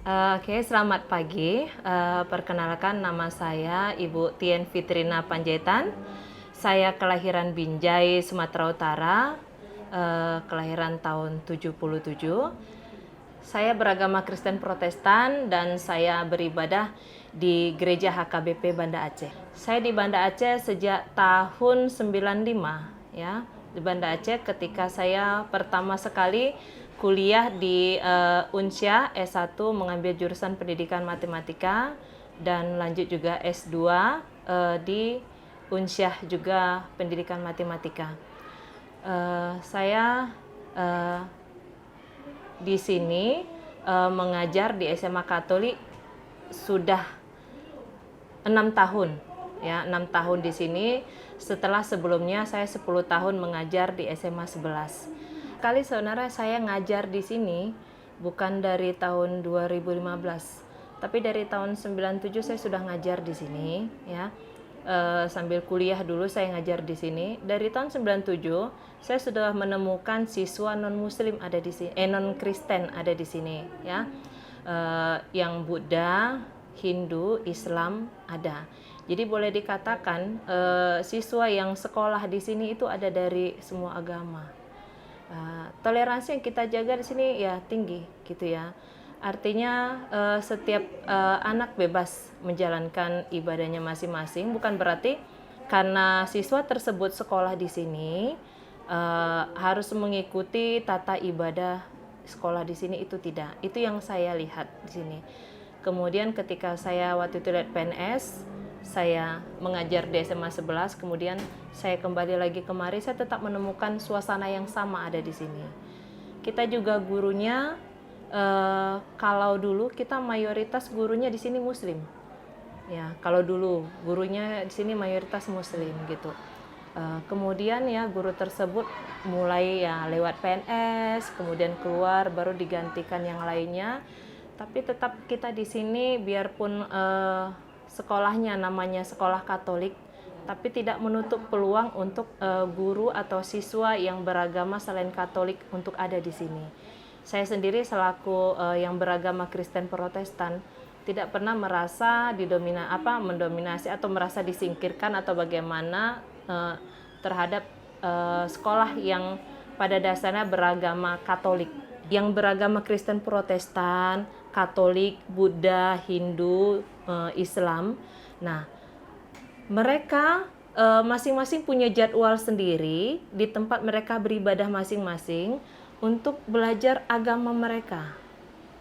Oke, selamat pagi. Perkenalkan nama saya Ibu Tien Fitrina Panjaitan. Saya kelahiran Binjai, Sumatera Utara, kelahiran tahun 77. Saya beragama Kristen Protestan dan saya beribadah di Gereja HKBP Banda Aceh. Saya di Banda Aceh sejak tahun 95 ya. Di Banda Aceh ketika saya pertama sekali kuliah di Unsia S1 mengambil jurusan Pendidikan Matematika dan lanjut juga S2 di Unsyah juga Pendidikan Matematika. Saya di sini mengajar di SMA Katolik sudah 6 tahun ya, 6 tahun di sini setelah sebelumnya saya 10 tahun mengajar di SMA 11. Kali sebenarnya saya ngajar di sini bukan dari tahun 2015, tapi dari tahun 97 saya sudah ngajar di sini ya. Sambil kuliah dulu saya ngajar di sini. Dari tahun 97 saya sudah menemukan siswa non muslim ada di sini, non Kristen ada di sini ya. Yang Buddha, Hindu, Islam ada. Jadi boleh dikatakan siswa yang sekolah di sini itu ada dari semua agama. Toleransi yang kita jaga di sini ya tinggi gitu ya. Artinya setiap anak bebas menjalankan ibadahnya masing-masing. Bukan berarti karena siswa tersebut sekolah di sini harus mengikuti tata ibadah sekolah di sini, itu tidak. Itu yang saya lihat di sini. Kemudian ketika saya waktu itu lihat PNS, saya mengajar di SMA 11, kemudian saya kembali lagi kemari, saya tetap menemukan suasana yang sama ada di sini. Kita juga gurunya, kalau dulu kita mayoritas gurunya di sini muslim. Ya, kalau dulu gurunya di sini mayoritas muslim gitu. Kemudian ya guru tersebut mulai ya lewat PNS, kemudian keluar baru digantikan yang lainnya. Tapi tetap kita di sini biarpun sekolahnya namanya sekolah Katolik, tapi tidak menutup peluang untuk guru atau siswa yang beragama selain Katolik untuk ada di sini. Saya sendiri selaku yang beragama Kristen Protestan tidak pernah merasa mendominasi atau merasa disingkirkan atau bagaimana terhadap sekolah yang pada dasarnya beragama Katolik. Yang beragama Kristen Protestan, Katolik, Buddha, Hindu, Islam. Nah, mereka masing-masing punya jadwal sendiri di tempat mereka beribadah masing-masing untuk belajar agama mereka.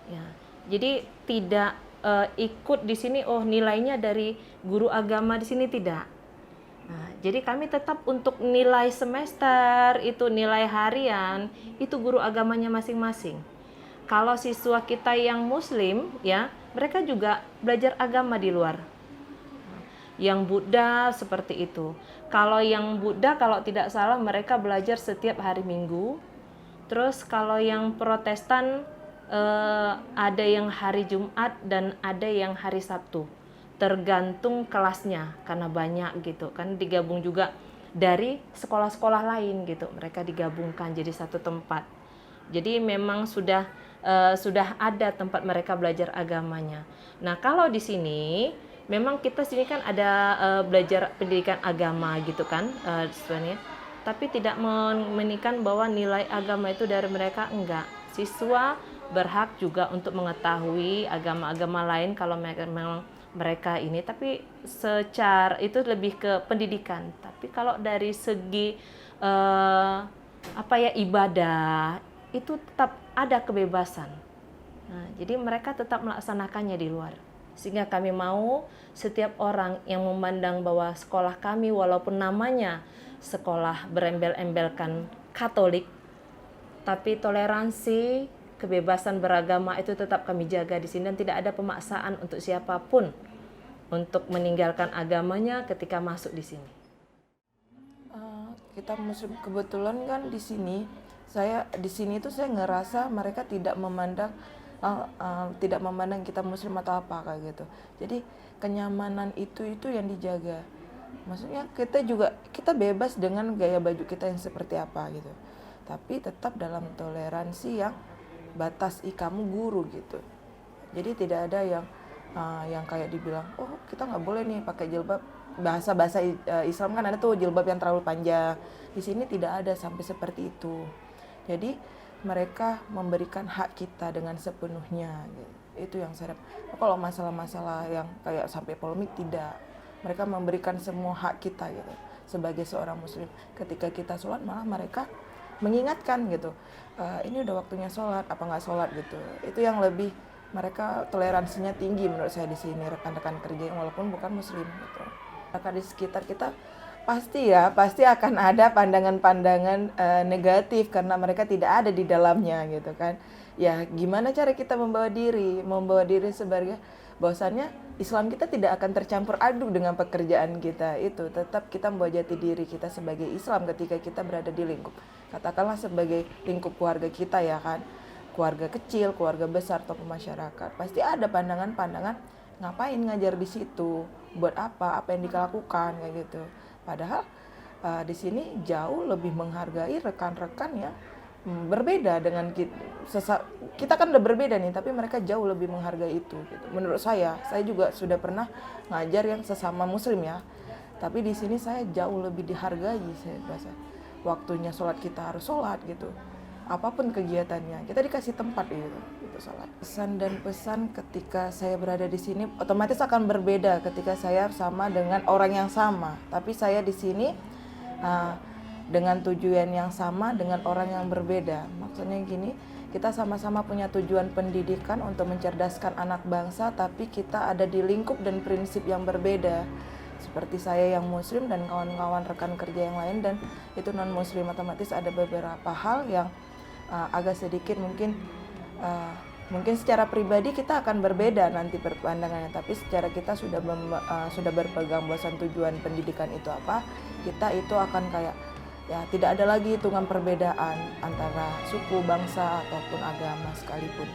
Ya, jadi tidak ikut di sini nilainya dari guru agama di sini, tidak. Nah, jadi kami tetap untuk nilai semester, itu nilai harian, itu guru agamanya masing-masing. Kalau siswa kita yang muslim, ya, mereka juga belajar agama di luar. Yang Buddha seperti itu. Kalau yang Buddha, kalau tidak salah mereka belajar setiap hari Minggu. Terus kalau yang Protestan ada yang hari Jumat dan ada yang hari Sabtu. Tergantung kelasnya karena banyak gitu kan, digabung juga dari sekolah-sekolah lain gitu, mereka digabungkan jadi satu tempat. Jadi memang sudah ada tempat mereka belajar agamanya. Nah, kalau di sini memang kita sini kan ada belajar pendidikan agama gitu kan siswanya, tapi tidak menekan bahwa nilai agama itu dari mereka, enggak. Siswa berhak juga untuk mengetahui agama-agama lain kalau memang mereka ini, tapi secara itu lebih ke pendidikan. Tapi kalau dari segi ibadah itu tetap ada kebebasan. Nah, jadi mereka tetap melaksanakannya di luar. Sehingga kami mau setiap orang yang memandang bahwa sekolah kami walaupun namanya sekolah berembel-embelkan Katolik, tapi toleransi, kebebasan beragama itu tetap kami jaga di sini dan tidak ada pemaksaan untuk siapapun untuk meninggalkan agamanya ketika masuk di sini. Kita muslim kebetulan kan di sini. Saya ngerasa mereka tidak memandang kita muslim atau apa kayak gitu. Jadi kenyamanan itu yang dijaga. Maksudnya kita bebas dengan gaya baju kita yang seperti apa gitu. Tapi tetap dalam toleransi yang batas kamu guru gitu. Jadi tidak ada yang kayak dibilang, oh kita nggak boleh nih pakai jilbab. Bahasa Islam kan ada tuh jilbab yang terlalu panjang. Di sini tidak ada sampai seperti itu. Jadi mereka memberikan hak kita dengan sepenuhnya. Itu yang saya kalau masalah-masalah yang kayak sampai polemik tidak. Mereka memberikan semua hak kita gitu sebagai seorang muslim. Ketika kita sholat malah mereka mengingatkan gitu, ini udah waktunya sholat, apa nggak sholat gitu. Itu yang lebih mereka toleransinya tinggi menurut saya di sini, rekan-rekan kerja yang walaupun bukan muslim gitu. Maka di sekitar kita pasti akan ada pandangan-pandangan negatif karena mereka tidak ada di dalamnya gitu kan. Ya gimana cara kita membawa diri sebagai bahwasannya Islam kita tidak akan tercampur aduk dengan pekerjaan kita itu. Tetap kita membawa jati diri kita sebagai Islam ketika kita berada di lingkup, katakanlah sebagai lingkup keluarga kita ya kan, keluarga kecil, keluarga besar atau masyarakat, pasti ada pandangan-pandangan ngapain ngajar di situ, buat apa yang dilakukan kayak gitu. Padahal di sini jauh lebih menghargai rekan-rekan yang berbeda dengan kita kan udah berbeda nih, tapi mereka jauh lebih menghargai itu gitu. Menurut saya juga sudah pernah ngajar yang sesama muslim ya, tapi di sini saya jauh lebih dihargai. Saya rasa waktunya sholat kita harus sholat gitu, apapun kegiatannya kita dikasih tempat gitu sholat. Pesan dan pesan ketika saya berada di sini otomatis akan berbeda ketika saya sama dengan orang yang sama, tapi saya di sini dengan tujuan yang sama dengan orang yang berbeda. Maksudnya gini, kita sama-sama punya tujuan pendidikan untuk mencerdaskan anak bangsa, tapi kita ada di lingkup dan prinsip yang berbeda. Seperti saya yang muslim dan kawan-kawan rekan kerja yang lain dan itu non muslim, otomatis ada beberapa hal yang agak sedikit mungkin secara pribadi kita akan berbeda nanti pandangannya, tapi secara kita sudah berpegang bahwasan tujuan pendidikan itu apa, kita itu akan kayak ya tidak ada lagi hitungan perbedaan antara suku, bangsa ataupun agama sekalipun.